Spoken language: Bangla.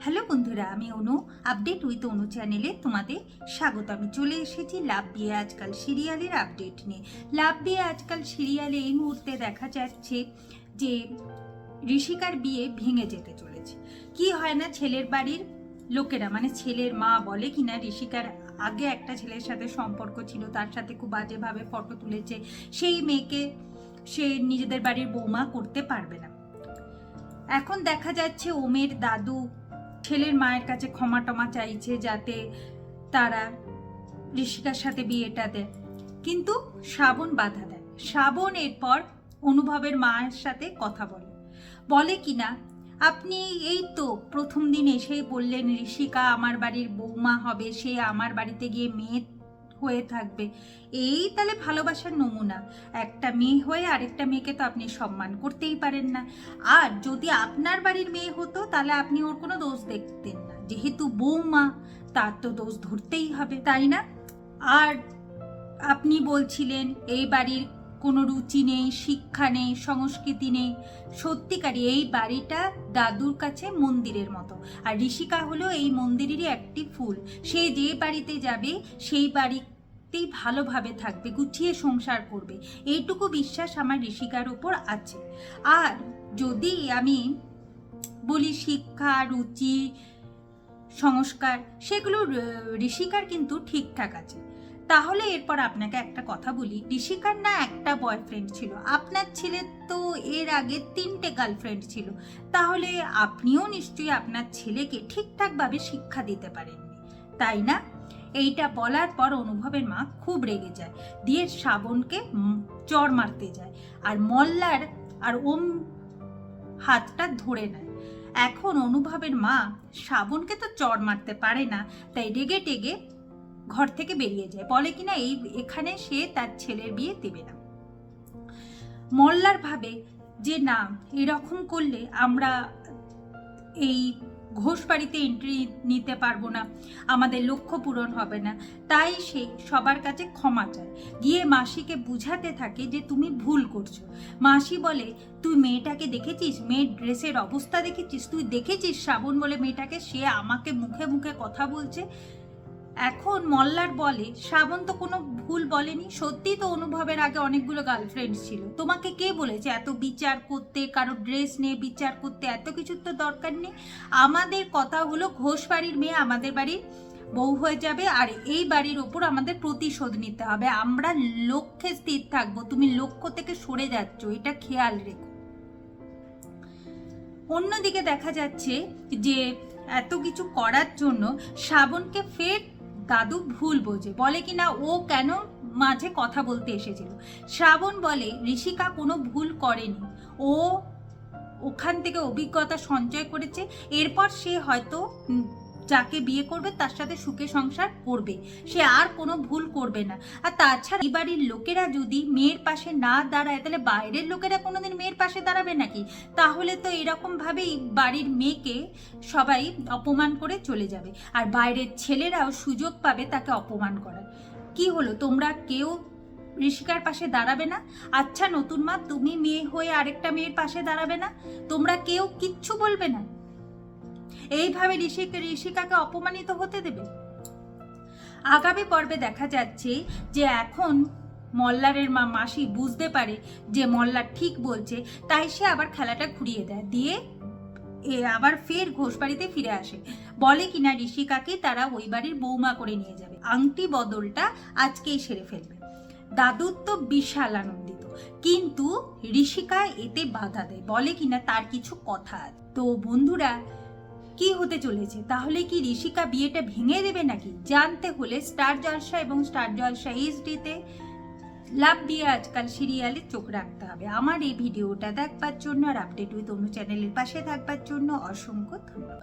হ্যালো বন্ধুরা, আমি অনু। আপডেট উইথ অনু চ্যানেলে তোমাদের স্বাগত। আমি চলে এসেছি লাভ বিয়ে আজকাল সিরিয়ালের আপডেট নিয়ে। লাভ বিয়ে আজকাল সিরিয়ালে এই মুহূর্তে দেখা যাচ্ছে যে ঋষিকার বিয়ে ভেঙে যেতে চলেছে। কি হয় না, ছেলের বাড়ির লোকেরা মানে ছেলের মা বলে কিনা ঋষিকার আগে একটা ছেলের সাথে সম্পর্ক ছিল, তার সাথে খুব বাজেভাবে ফটো তুলেছে, সেই মেয়েকে সে নিজেদের বাড়ির বৌমা করতে পারবে না। এখন দেখা যাচ্ছে ওমের দাদু ছেলের মায়ের কাছে ক্ষমা টমা চাইছে যাতে তারা ঋষিকার সাথে বিয়েটা দেয়, কিন্তু শ্রাবণ বাধা দেয়। শ্রাবণ এরপর অনুভবের মায়ের সাথে কথা বলে কিনা, আপনি এই তো প্রথম দিন এসেই বললেন ঋষিকা আমার বাড়ির বৌমা হবে, সে আমার বাড়িতে গিয়ে মেয়ে হয়ে থাকবে। এই তাহলে ভালোবাসার নমুনা? একটা মেয়ে হয়ে আরেকটা মেয়েকে তো আপনি সম্মান করতেই পারেন না। আর যদি আপনার বাড়ির মেয়ে হতো তাহলে আপনি ওর কোনো দোষ দেখতেন না, যেহেতু বৌমা তার তো দোষ ধরতেই হবে, তাই না? আর আপনি বলছিলেন এই বাড়ির কোনো রুচি নেই, শিক্ষা নেই, সংস্কৃতি নেই। সত্যিকারই এই বাড়িটা দাদুর কাছে মন্দিরের মতো, আর ঋষিকা হলো এই মন্দিরেরই একটি ফুল। সে যে বাড়িতে যাবে সেই বাড়িতেই ভালোভাবে থাকবে, গুছিয়ে সংসার করবে, এইটুকু বিশ্বাস আমার ঋষিকার ওপর আছে। আর যদি আমি বলি শিক্ষা, রুচি, সংস্কার, সেগুলো ঋষিকার কিন্তু ঠিকঠাক আছে। তাহলে এরপর আপনাকে একটা কথা বলি, ঋষিকার না একটা বয়ফ্রেন্ড ছিল, আপনার ছেলের তো এর আগে 3টে গার্লফ্রেন্ড ছিল। তাহলে আপনিও নিশ্চয়ই আপনার ছেলেকে ঠিকঠাকভাবে শিক্ষা দিতে পারেননি, তাই না? এইটা বলার পর অনুভবের মা খুব রেগে যায়, দিয়ে শ্রাবণকে চড় মারতে যায়, আর মল্লার আর ওম হাতটা ধরে নেয়। এখন অনুভবের মা শ্রাবণকে তো চড় মারতে পারে না, তাই রেগে টেগে ঘর থেকে বেরিয়ে যায়, বলে কিনা এখানে সে তার ছেলের বিয়ে দেবে না। মল্লার ভাবে যে না, এরকম করলে আমরা এই ঘোষ বাড়িতে এন্ট্রি নিতে পারবো না, আমাদের লক্ষ্য পূরণ হবে না। তাই সে সবার কাছে ক্ষমা চায়, গিয়ে মাসিকে বুঝাতে থাকে যে তুমি ভুল করছো। মাসি বলে তুই মেয়েটাকে দেখেছিস, মেয়ের ড্রেসের অবস্থা দেখেছিস, তুই দেখেছিস শ্রাবণ বলে মেয়েটাকে, সে আমাকে মুখে মুখে কথা বলছে। এখন মল্লার বলে শ্রাবণ তো কোনো ভুল বলেনি, সত্যি তো অনুভবের আগে অনেকগুলো গার্লফ্রেন্ড ছিল, তোমাকে কে বলেছে এত বিচার করতে, কারো ড্রেস নিয়ে বিচার করতে? এত কিছুর তো দরকার নেই। আমাদের কথা হলো ঘোষ বাড়ির মেয়ে আমাদের বাড়ির বউ হয়ে যাবে, আর এই বাড়ির ওপর আমাদের প্রতিশোধ নিতে হবে। আমরা লক্ষ্যে স্থির থাকবো, তুমি লক্ষ্য থেকে সরে যাচ্ছ, এটা খেয়াল রেখো। অন্যদিকে দেখা যাচ্ছে যে এত কিছু করার জন্য শ্রাবণকে ফের দাদু ভুল বোঝে, বলে কিনা ও কেন মাঝে কথা বলতে এসেছিল। শ্রাবণ বলে ঋষিকা কোনো ভুল করেনি, ও ওখান থেকে অভিজ্ঞতা সঞ্চয় করেছে, এরপর সে হয়তো যাকে বিয়ে করবে তার সাথে সুখে সংসার করবে, সে আর কোনো ভুল করবে না। আর তাছাড়া এই বাড়ির লোকেরা যদি মেয়ের পাশে না দাঁড়ায়, তাহলে বাইরের লোকেরা কোনোদিন মেয়ের পাশে দাঁড়াবে নাকি? তাহলে তো এরকম ভাবেই বাড়ির মেয়েকে সবাই অপমান করে চলে যাবে, আর বাইরের ছেলেরাও সুযোগ পাবে তাকে অপমান করার। কি হলো, তোমরা কেউ ঋষিকার পাশে দাঁড়াবে না? আচ্ছা নতুন মা, তুমি মেয়ে হয়ে আরেকটা মেয়ের পাশে দাঁড়াবে না? তোমরা কেউ কিচ্ছু বলবে না? এইভাবে ঋষিকাকে অপমানিত হতে দেবে? আগামী পর্বে দেখা যাচ্ছে যে এখন মল্লারের মাসি বুঝতে পারে যে মল্লার ঠিক বলছে, তাই সে আবার খেলাটা ঘুরিয়ে দেয়, দিয়ে আবার ফের ঘোষ বাড়িতে ফিরে আসে, বলে কিনা ঋষিকাকে তারা ওই বাড়ির বৌমা করে নিয়ে যাবে, আংটি বদলটা আজকেই সেরে ফেলবে। দাদুর তো বিশাল আনন্দিত, কিন্তু ঋষিকা এতে বাধা দেয়, বলে কিনা তার কিছু কথা। তো বন্ধুরা, কি হতে চলেছে? তাহলে কি ঋষিকা বিয়েটা ভেঙে দেবে নাকি? জানতে হলে স্টার জলসা এবং স্টার জলসা এইচডিতে লাভ বিয়ে আজকাল সিরিয়ালে চোখ রাখতে হবে। আমার এই ভিডিওটা দেখবার জন্য আর আপডেট উইথ অনু চ্যানেলের পাশে থাকবার জন্য অসংখ্য ধন্যবাদ।